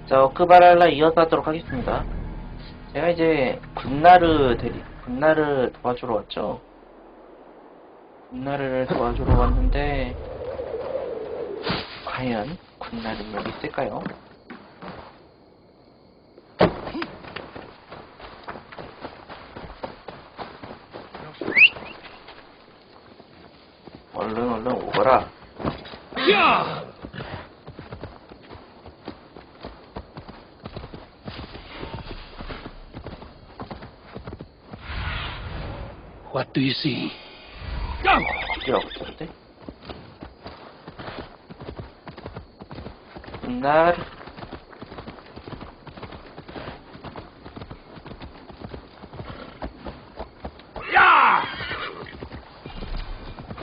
자, 어크바랄라 이어서 하도록 하겠습니다. 제가 이제 군나를 도와주러 왔죠. 군나를 도와주러 왔는데 과연 군나는 여기 있을까요? 얼른 오거라. 야! What do you see? 필요 없었는데? 군날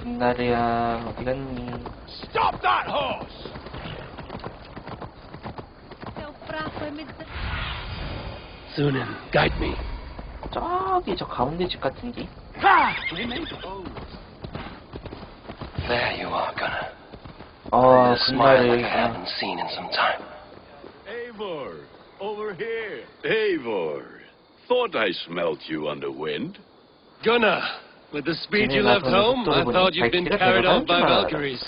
군날이야 어디 갔니? Stop that horse! Sunan, guide me. 저기 저 가운데 집 같은데? There you are, Gunner. 어, A smile like I 군날을 haven't seen in some time. Eivor, over here. Eivor, thought I smelt you on the wind. Gunner, with the speed you left home, I thought you'd been carried off by Valkyries.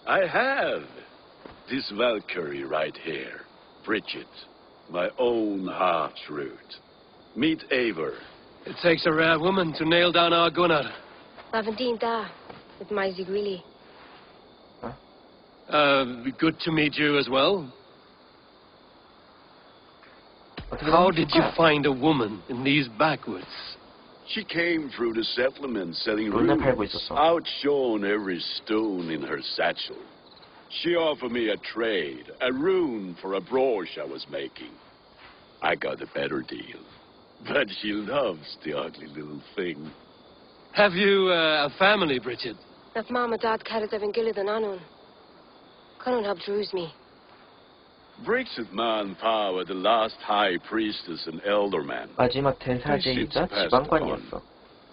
I have. This Valkyrie right here, Bridget, my own heart's root. Meet Eivor. It takes a rare woman to nail down our Gunnar. Lavendine with my Zigrili. Good to meet you as well. How did you find a woman in these backwoods? She came through the settlement selling 롤레 팔고 runes, 있었어. outshone every stone in her satchel. She offered me a trade, a rune for a brooch I was making. I got a better deal. But she loves the ugly little thing. Have you a family, Bridget? That mama dad carried them in Gillidan Anun. Couldn't have drews me. Bridget Man Power, the last high priestess and elderman. 마지막 대사제이자 지방관이었어.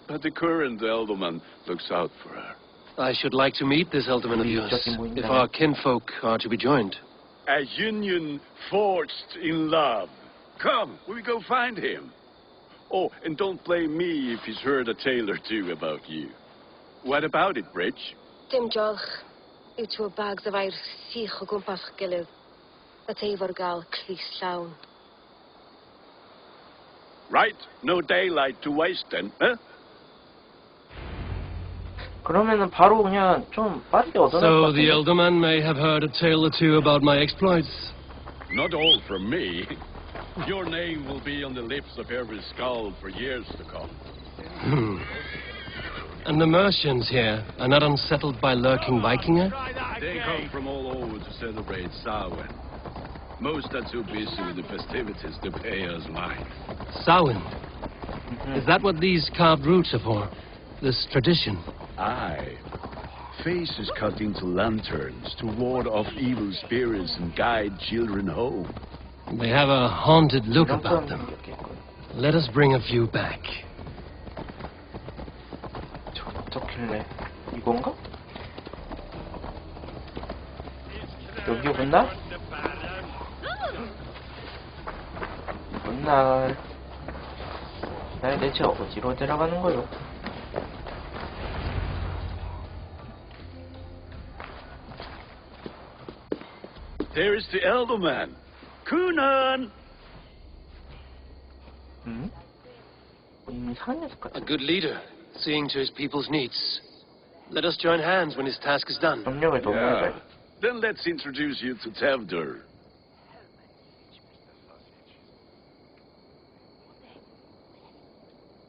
But the current elderman looks out for her. I should like to meet this elderman of yours, if our kinfolk are to be joined. A union forged in love. Come, we go find him. Oh, and don't blame me if he's heard a tale or two about you. What about it, Bridge? Dim jolch. Utu bags of air sich o gwmpas gilydd. That Eivor gal clis llawn. Right, no daylight to waste then, huh? 그러면은 바로 그냥 좀 빠르게 얻어낼 것 So the 같은데? elderman may have heard a tale or two about my exploits. Not all from me. Your name will be on the lips of every skull for years to come. And the Mercians here are not unsettled by lurking Vikinger? They come from all over to celebrate Samhain. Most are too busy with the festivities to pay us mind. Samhain. Is that what these carved roots are for? This tradition? Aye. Faces cut into lanterns to ward off evil spirits and guide children home. They have a haunted look 이런 about 건 them. 생겼겠군. Let us bring a few back. 어떻길래 이건가? 여기 오나? 이번날 날 대체 어디로 데려가는 거요? There is the elderman. Kunan! 응? 이미 사는 녀석 같아. A good leader, seeing to his people's needs. Let us join hands when his task is done. 점령을 너무 Yeah. 해봐요. Then let's introduce you to Tevdur.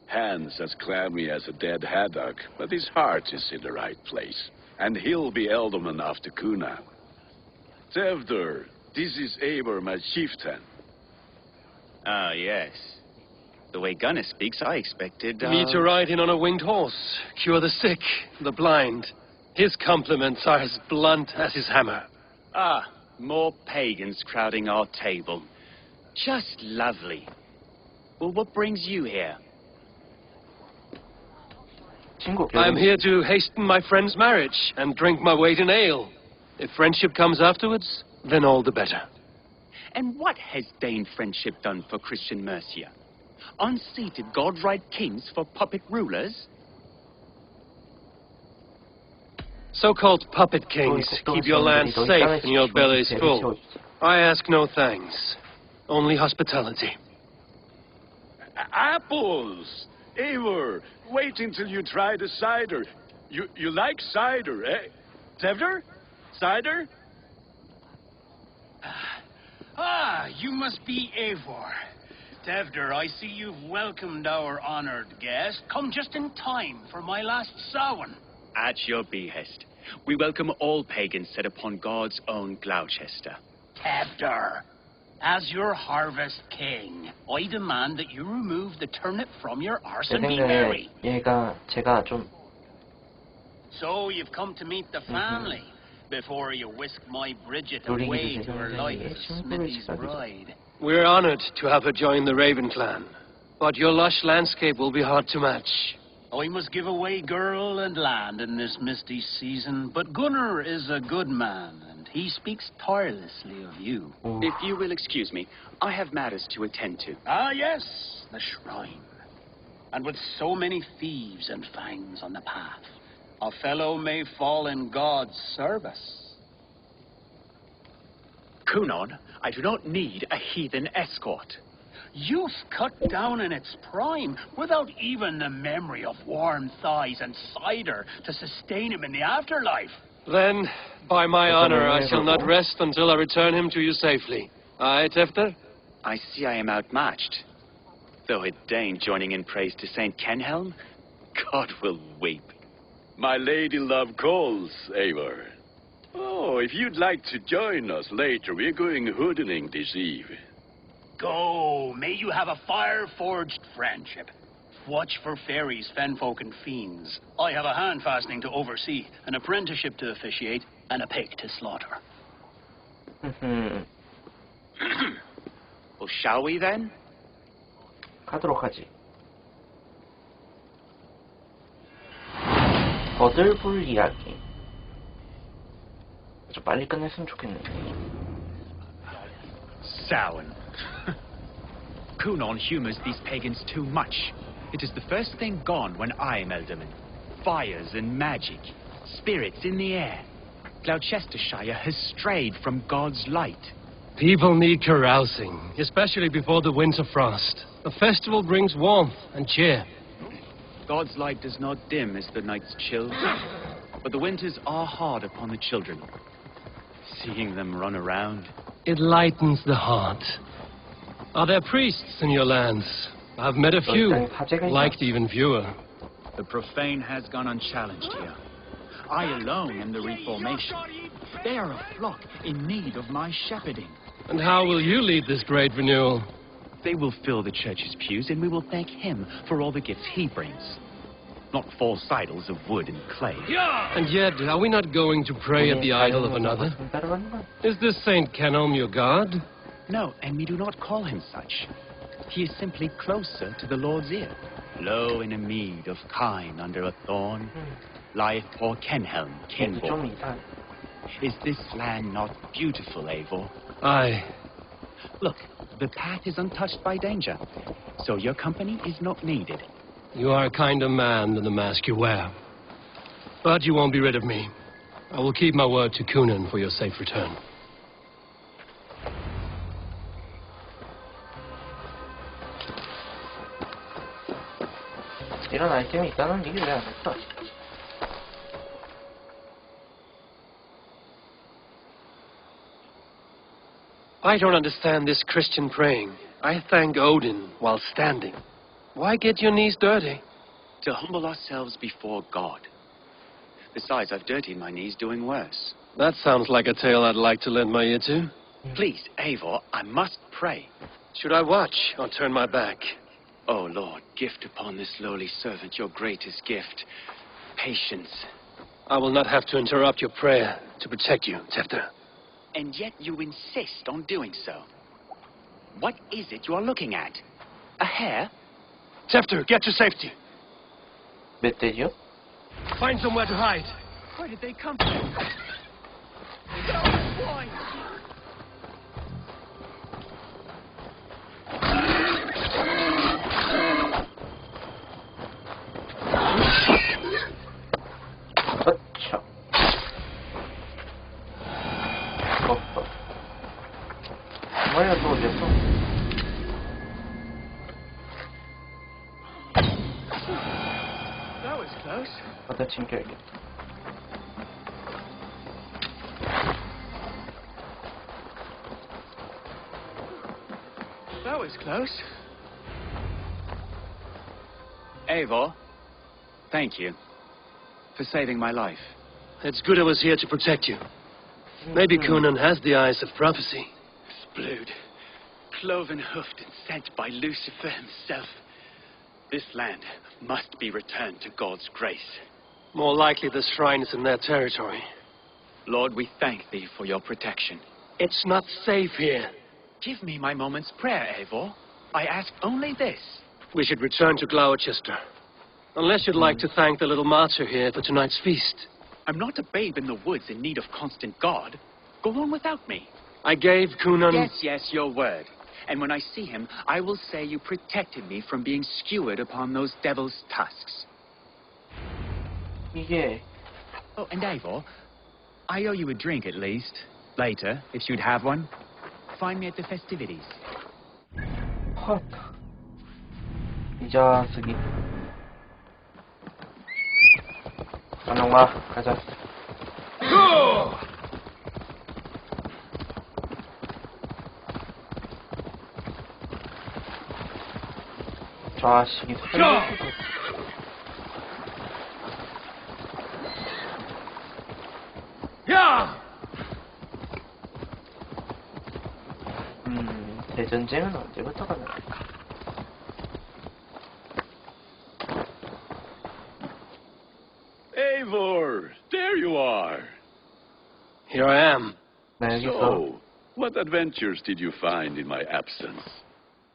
Hands as clammy as a dead haddock, but his heart is in the right place. And he'll be elderman after Kuna. Tevdur, this is Eivor, my chieftain. Ah, yes. The way Gunnar speaks, I expected, Me to ride in on a winged horse, cure the sick, the blind. His compliments are as blunt as his hammer. Ah, more pagans crowding our table. Just lovely. Well, what brings you here? 친구 I'm here to hasten my friend's marriage and drink my weight in ale. If friendship comes afterwards, then all the better. And what has Dane friendship done for Christian Mercia? Unseated God-right kings for puppet rulers? So-called puppet kings keep your land safe and your bellies full. I ask no thanks. Only hospitality. Apples! Eivor, wait until you try the cider. You like cider, eh? Tevder? Cider? Ah, you must be Eivor. Tevder, I see you've welcomed our honored guest. Come just in time for my last Samhain. At your behest. We welcome all pagans set upon God's own Gloucester. Tevder, as your harvest king, I demand that you remove the turnip from your arse 제 and be merry. 생각에 제가 좀 So you've come to meet the family before you whisk my Bridget 노리기도 away to her life 대장장이에게 as 친구를 Smithy's 찾아주죠. bride. We're honored to have her join the Raven clan. But your lush landscape will be hard to match. I must give away girl and land in this misty season, but Gunnar is a good man, and he speaks tirelessly of you. If you will excuse me, I have matters to attend to. Ah, yes, the shrine. And with so many thieves and fangs on the path, a fellow may fall in God's service. Kunon, I do not need a heathen escort. Youth cut down in its prime, without even the memory of warm thighs and cider to sustain him in the afterlife. Then, by my honor, I shall not rest until I return him to you safely. Aye, Tefter? I see I am outmatched. Though a Dane joining in praise to Saint Kenhelm, God will weep. My lady love calls, Eivor. Oh, if you'd like to join us later, we're going hoodening this eve. Go, may you have a fire-forged friendship. Watch for fairies, fenfolk, and fiends. I have a hand fastening to oversee, an apprenticeship to officiate, and a pig to slaughter. Well, shall we then? 가도록 하지. 거들불 이야기. 좀 빨리 끝냈으면 좋겠는데. Samhain. Kunon humors these pagans too much. It is the first thing gone when I am Elderman. Fires and magic, spirits in the air. Gloucestershire has strayed from God's light. People need carousing, especially before the winter frost. A festival brings warmth and cheer. God's light does not dim as the nights chill, but the winters are hard upon the children. Seeing them run around. It lightens the heart. Are there priests in your lands? I've met a few, liked even fewer. The profane has gone unchallenged here. I alone am the reformation. They are a flock in need of my shepherding. And how will you lead this great renewal? They will fill the church's pews, and we will thank him for all the gifts he brings. Not false idols of wood and clay. And yet, are we not going to pray at the idol of another? Is this Saint Kenelm your god? No, and we do not call him such. He is simply closer to the Lord's ear. Low in a mead of kine under a thorn, lieth poor Kenhelm, kinborn. Is this land not beautiful, Eivor? Aye. Look, the path is untouched by danger, so your company is not needed. You are a kinder man than the mask you wear. But you won't be rid of me. I will keep my word to Kunan for your safe return. 이런 아이템이 있다는 게 왜 안 했어? I don't understand this Christian praying. I thank Odin while standing. Why get your knees dirty? To humble ourselves before God. Besides, I've dirtied my knees doing worse. That sounds like a tale I'd like to lend my ear to. Please, Eivor, I must pray. Should I watch or turn my back? Oh, Lord, gift upon this lowly servant your greatest gift. Patience. I will not have to interrupt your prayer to protect you, Tefter. And yet you insist on doing so. What is it you are looking at? A hare? Tefter, get to safety. 멧돼지요? Find somewhere to hide. Where did they come from? 머리가 또 어디였어? That was close. 어떤 친결이겠다. That was close. Eivor, thank you for saving my life. It's good I was here to protect you. Maybe Conan has the eyes of prophecy. Blood, cloven hoofed and sent by Lucifer himself. This land must be returned to God's grace. More likely the shrine is in their territory. Lord, we thank thee for your protection. It's not safe here. Give me my moment's prayer, Eivor. I ask only this. We should return to Gloucester. Unless you'd like to thank the little martyr here for tonight's feast. I'm not a babe in the woods in need of constant guard. Go on without me. I gave Conan... Yes, your word. And when I see him, I will say you protected me from being skewered upon those devil's tusks. 이게 Oh, and Eivor, I owe you a drink at least. Later, if you'd have one. Find me at the festivities. 헛. 이 자식이. 안녕하, 가자. 자식이 살려주고. 대전쟁은 언제부터 가능할까? Eivor, there you are. Here I am. 나 여기서 So, what adventures did you find in my absence?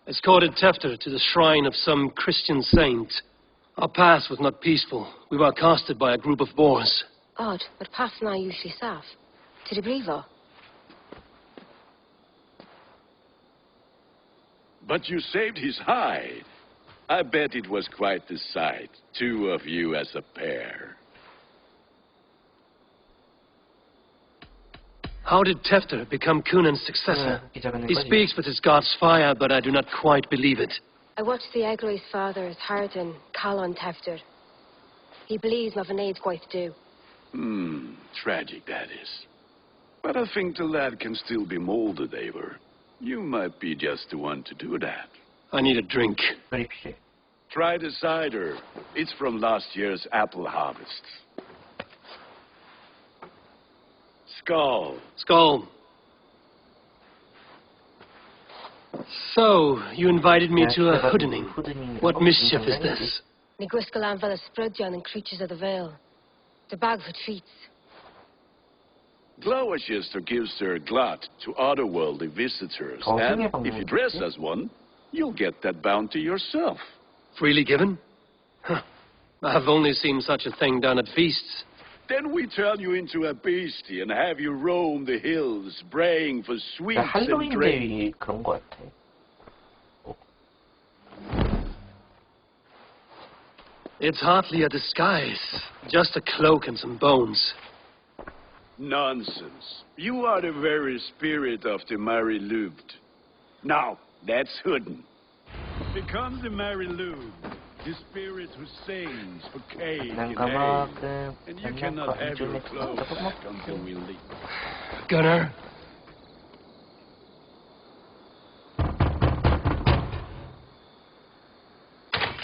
Escorted Tefter to the shrine of some Christian saint. Our path was not peaceful. We were accosted by a group of boars. Odd, but paths now usually safe. To the Brevo. But you saved his hide. I bet it was quite the sight, two of you as a pair. How did Tefter become Cunan's successor? 기자가는 He 거지. speaks with his god's fire, but I do not quite believe it. I watched the Egroy's father's heart and Calon Tefter. He believes nothing aids quite to do. Tragic that is. But I think the lad can still be molded, Eivor. You might be just the one to do that. I need a drink. 별이 필요해. Try the cider. It's from last year's apple harvest. Skull. Skull. So, you invited me to a hoodening. What mischief is this? Niguiscalan Vela Sprudjan and creatures of the Vale. The Bagfoot feats. Gloucester gives their glut to otherworldly visitors, Oh, and singing if you dress as one, you'll get that bounty yourself. Freely given? Huh. I've only seen such a thing done at feasts. Then we turn you into a beastie and have you roam the hills, braying for sweets and 할로윈 drink. 데이 그런 거 같아. It's hardly a disguise. Just a cloak and some bones. Nonsense. You are the very spirit of the Mary Lubed. Now, that's Hooden. Become the Mary Lubed, the spirit who sings for cake and ale. And you cannot have your clothes back until we leave. Gunnar?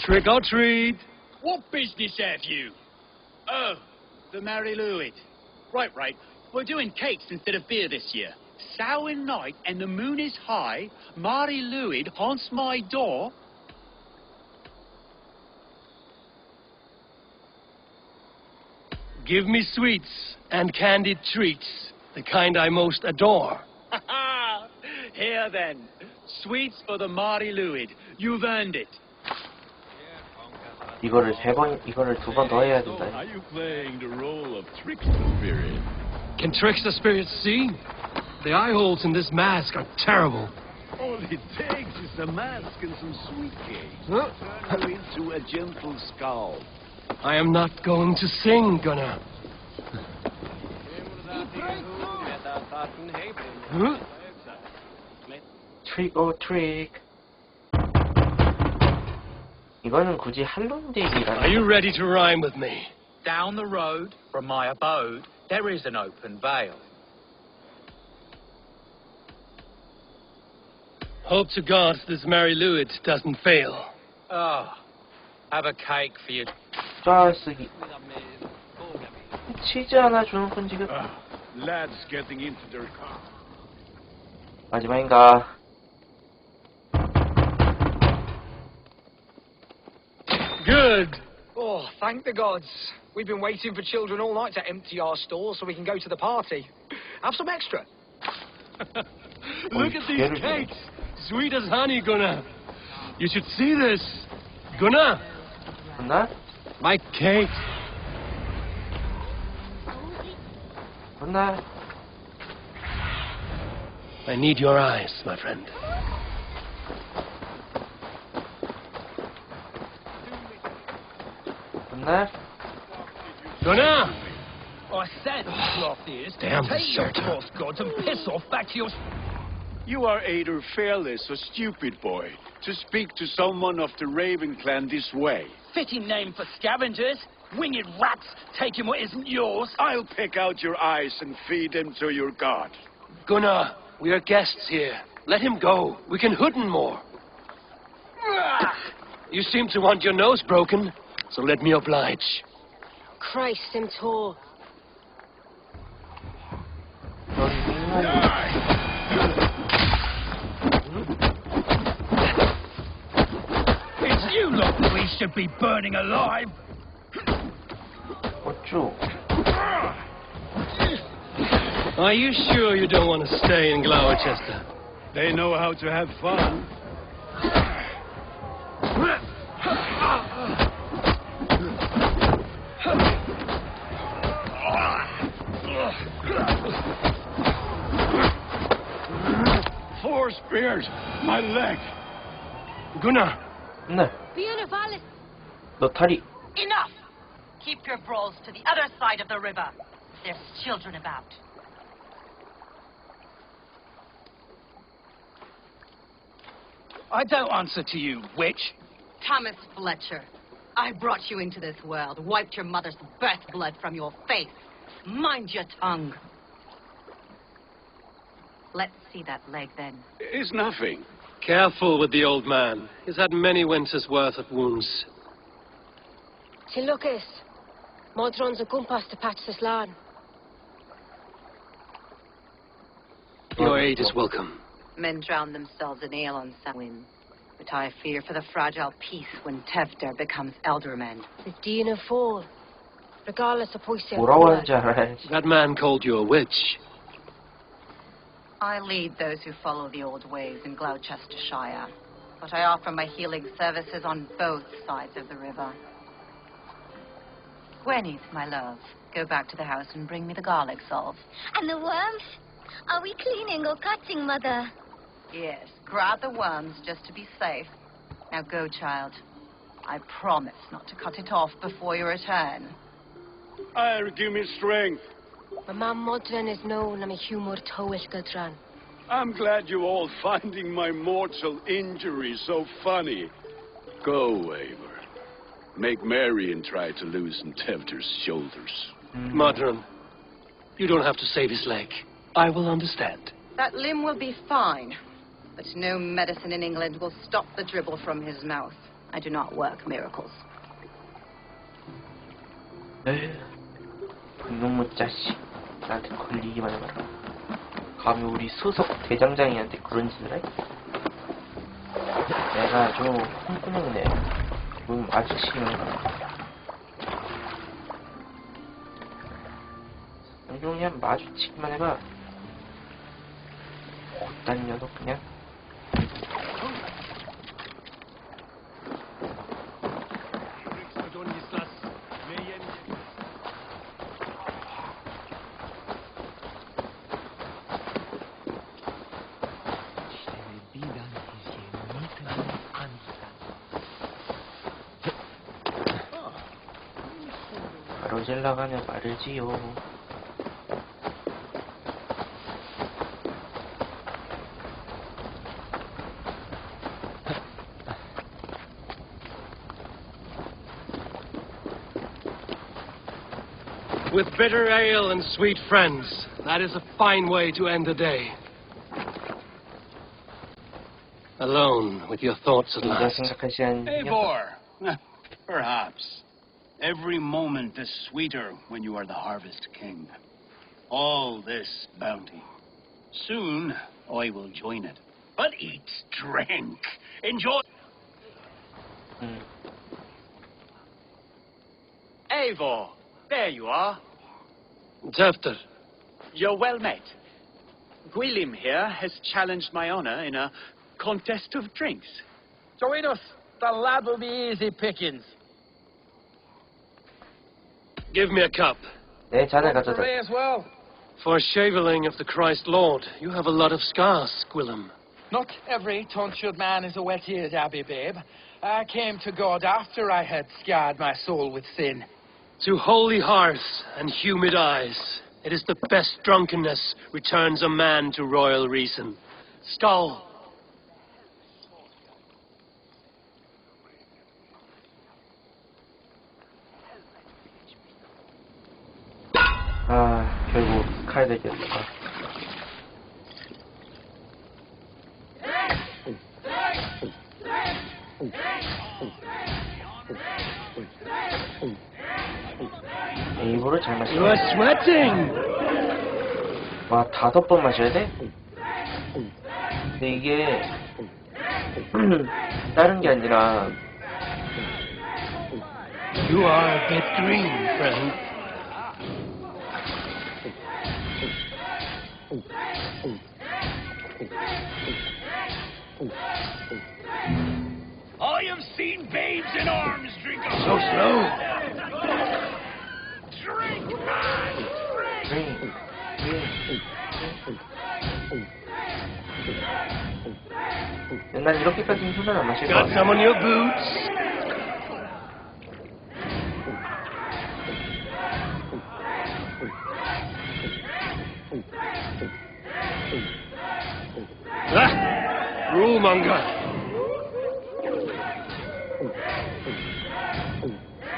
Trick or treat. What business have you? Oh, the Mary Louis. Right. We're doing cakes instead of beer this year. Samhain night and the moon is high. Mary Louis haunts my door. Give me sweets and candied treats, the kind I most adore. Here then, sweets for the Mary Louis. You've earned it. 이거를 두 번 더 해야 So, 된다. are you playing the role of trickster spirit? Can trickster spirits see? The eye holes in this mask are terrible. All it takes is a mask and some sweet cakes. Huh? Turn you into a gentle skull. I am not going to sing, Gunnar. Huh? 트릭 오 트릭. 이거는 굳이 할론데이라는. Are you ready to rhyme with me? Down the road from my abode, there is an open vale. Hope to God this Mary Lewis doesn't fail. Oh, have a cake for you. 짜쓰기. 치즈 하나 주는 건 지금 Lads getting into their car. 마지막인가? Good. Oh, thank the gods. We've been waiting for children all night to empty our stores so we can go to the party. Have some extra. Look at these cakes. Sweet as honey, Gunnar. You should see this. Gunnar, gunnar? my cake. gunnar? I need your eyes, my friend. gunnar? Gunnar! I said, cloth ears, Damn take your deserter. cross gods and piss off back to your... You are either fearless or stupid, boy, to speak to someone of the Raven clan this way. Fitting name for scavengers. Winged rats taking what isn't yours. I'll pick out your eyes and feed them to your god. Gunnar, we are guests here. Let him go. We can hood him more. You seem to want your nose broken, so let me oblige. Christ him tall. It's you lot we should be burning alive. 어쭈? Are you sure you don't want to stay in Gloucester? They know how to have fun. Four spears! My leg! Gunnar! 네. Vienna Vallis. 너 다리. Enough! Keep your brawls to the other side of the river. There's children about. I don't answer to you, witch. Thomas Fletcher, I brought you into this world, wiped your mother's birth blood from your face. Mind your tongue. Let's see that leg, then. It's nothing. Careful with the old man. He's had many winters' worth of wounds. Till Lucas. Modron's a gumpas to patch this lawn. Your aid is welcome. Men drown themselves in ale on Samhain. But I fear for the fragile peace when Tevder becomes elderman. The Dean of Fall. Regardless of Poisey. 뭐라고 하는지 알아야지. That man called you a witch. I lead those who follow the old ways in Gloucestershire, but I offer my healing services on both sides of the river. Gwenny's, my love, go back to the house and bring me the garlic salve. And the worms? Are we cleaning or cutting, Mother? Yes, grab the worms just to be safe. Now go, child. I promise not to cut it off before you return. Give me strength. My mam Modron is known I'm a humor towish Gudran. I'm glad you all finding my mortal injury so funny. Go, Eivor. Make merry and try to loosen Tevder's shoulders. Modron, you don't have to save his leg. I will understand. That limb will be fine, but no medicine in England will stop the dribble from his mouth. I do not work miracles. 이놈의 자식. 나한테 걸리기만 해봐라. 감히 우리 소속 대장장이한테 그런 짓을 해? 내가 좀 흥분했네. 눈 마주치기만 해봐. 그냥 마주치기만 해봐. 곧단 녀석 그냥. 가로질러가며 마르지요. with bitter ale and sweet friends. That is a fine way to end the day. Alone with your thoughts at last. Eivor, perhaps. Every moment is sweeter when you are the Harvest King. All this bounty. Soon, I will join it. But eat, drink, enjoy... Eivor, there you are. Tefter. You're well met. Gwilym here has challenged my honor in a contest of drinks. Join us. The lad will be easy pickings. Give me a cup. 네, 잔을 가져다. For me as well. For shaveling of the Christ Lord, you have a lot of scars, Gwilym. Not every tonsured man is a wet-eared abbey, babe. I came to God after I had scarred my soul with sin. To holy hearths and humid eyes, it is the best drunkenness returns a man to royal reason. Skull. 아, 결국 칼 되겠다. 에이보를 잘 마셔. You are sweating. 와, 5번 마셔야 돼? 근데 이게 다른 게 아니라 You are a bit green, friend. I have seen babes in arms drink a... So slow. Drink, man! Drink! 난 이렇게까지는 술을 안 마실 Got 거야. some on your boots? Ah, rulemonger.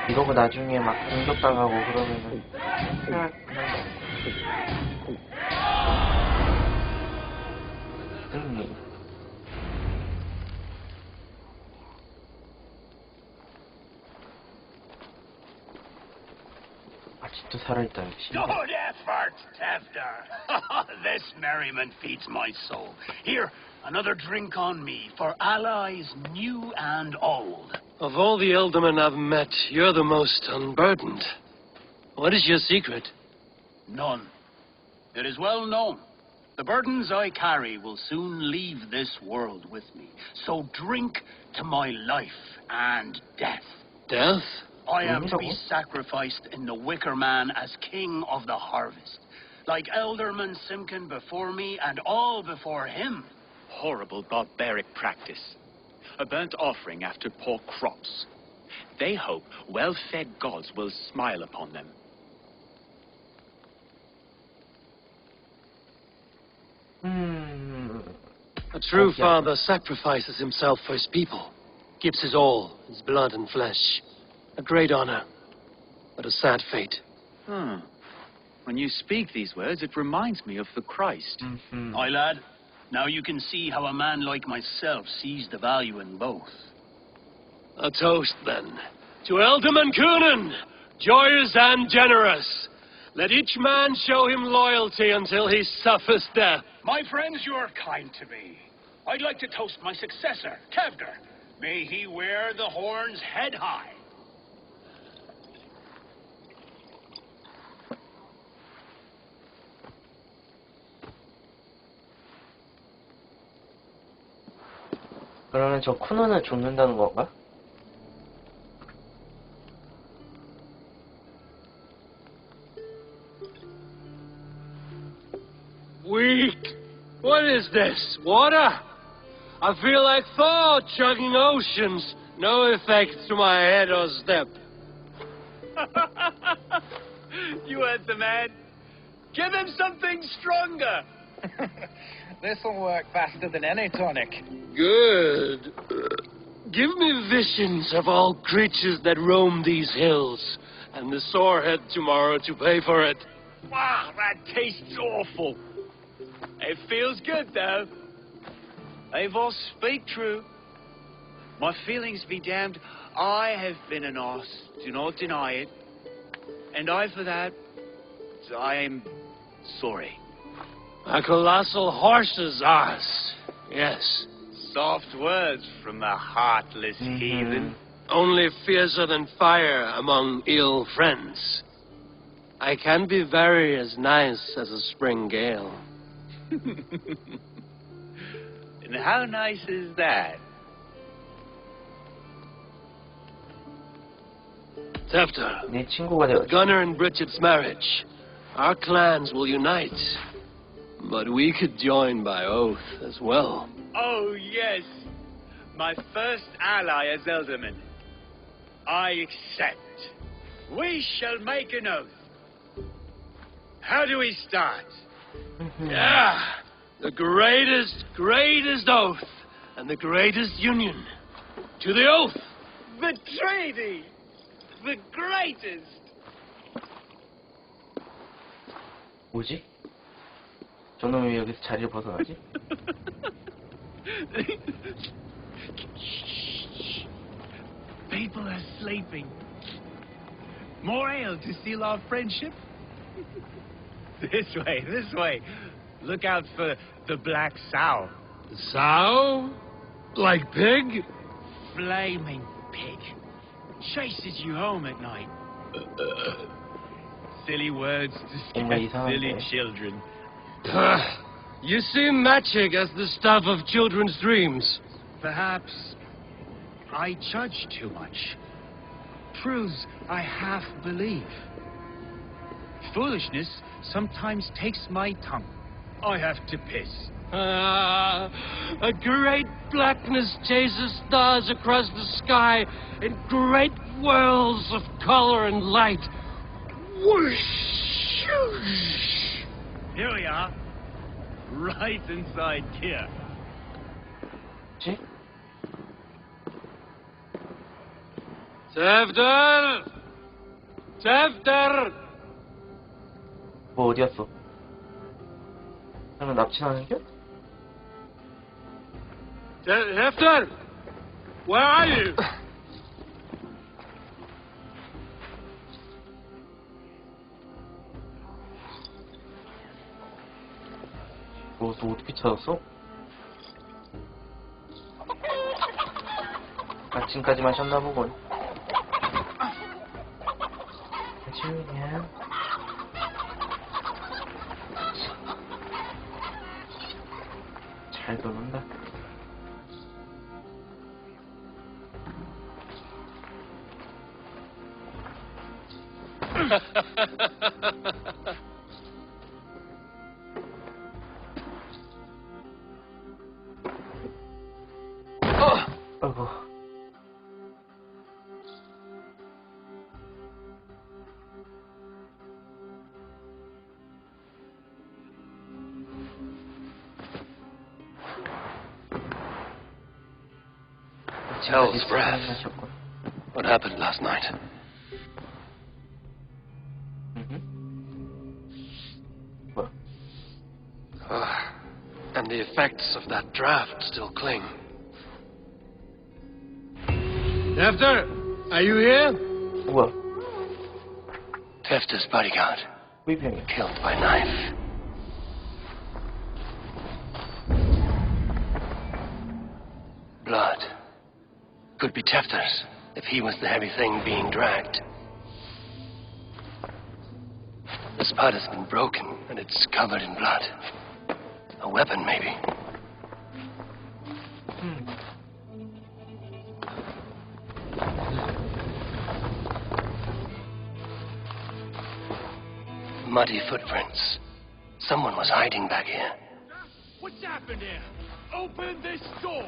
이러고 나중에 막 공격당하고 그러면은 승리. 아직도 살아있다. Good effort, Tefter. This merriment feeds my soul. Here, another drink on me for allies new and old. Of all the ealdormen I've met, you're the most unburdened. What is your secret? None. It is well known. The burdens I carry will soon leave this world with me. So drink to my life and death. Death? I am to be sacrificed in the Wicker Man as king of the harvest. Like Elderman Simkin before me and all before him. Horrible barbaric practice. A burnt offering after poor crops. They hope well-fed gods will smile upon them. A true father sacrifices himself for his people. Gives his all, his blood and flesh. A great honor, but a sad fate. When you speak these words, it reminds me of the Christ. Aye, lad. Now you can see how a man like myself sees the value in both. A toast, then. To Ealdorman Coonan, joyous and generous. Let each man show him loyalty until he suffers death. My friends, you are kind to me. I'd like to toast my successor, Tefter. May he wear the horns head high. 그러면 저 쿠노는 죽는다는 건가? Weak. What is this? Water? I feel like Thor chugging oceans. No effect to my head or step. You heard the man. Give him something stronger. This'll work faster than any tonic. Good. Give me visions of all creatures that roam these hills. and the sorehead tomorrow to pay for it. Wow, that tastes awful. It feels good, though. Eivor, speak true. My feelings be damned. I have been an arse. Do not deny it. And I, for that, I am sorry. A colossal horse's arse. Yes. Soft words from the heartless heathen. Only fiercer than fire among ill friends. I can be very as nice as a spring gale. And how nice is that? Tefter, 내 친구가 되었지. Gunnar and Bridget's marriage. Our clans will unite. But we could join by oath as well. Oh, yes. My first ally as Elderman. I accept. We shall make an oath. How do we start? Yeah, the greatest oath, and the greatest union. To the oath! The treaty! The greatest! 뭐지? 저놈이 왜 여기서 자리를 벗어나지? People are sleeping. More ale to seal our friendship? This way. Look out for the black sow. Sow? Like pig? Flaming pig. Chases you home at night. Silly words to scare silly children. You seem magic as the stuff of children's dreams. Perhaps I judge too much. Truths I half believe. Foolishness sometimes takes my tongue. I have to piss. A great blackness chases stars across the sky in great whirls of color and light. Whoosh! Here we are. Right inside here. 뭐지? Tefter! 뭐 어디였어? 그러면 납치하는 게? Tefter! Where are you? 너 어떻게 찾았어? 아침까지 마셨나 보군. 아침이야. 잘 도는다. 아이고. Hell's breath. What happened last night? 뭐야? And the effects of that draft still cling. Tefter, are you here? 뭐야? Tefter's bodyguard. 위병이야. Killed by knife. Blood. Could be Tefter's, if he was the heavy thing being dragged. The spud has been broken, and it's covered in blood. A weapon, maybe. Muddy footprints. Someone was hiding back here. What's happened here? Open this door!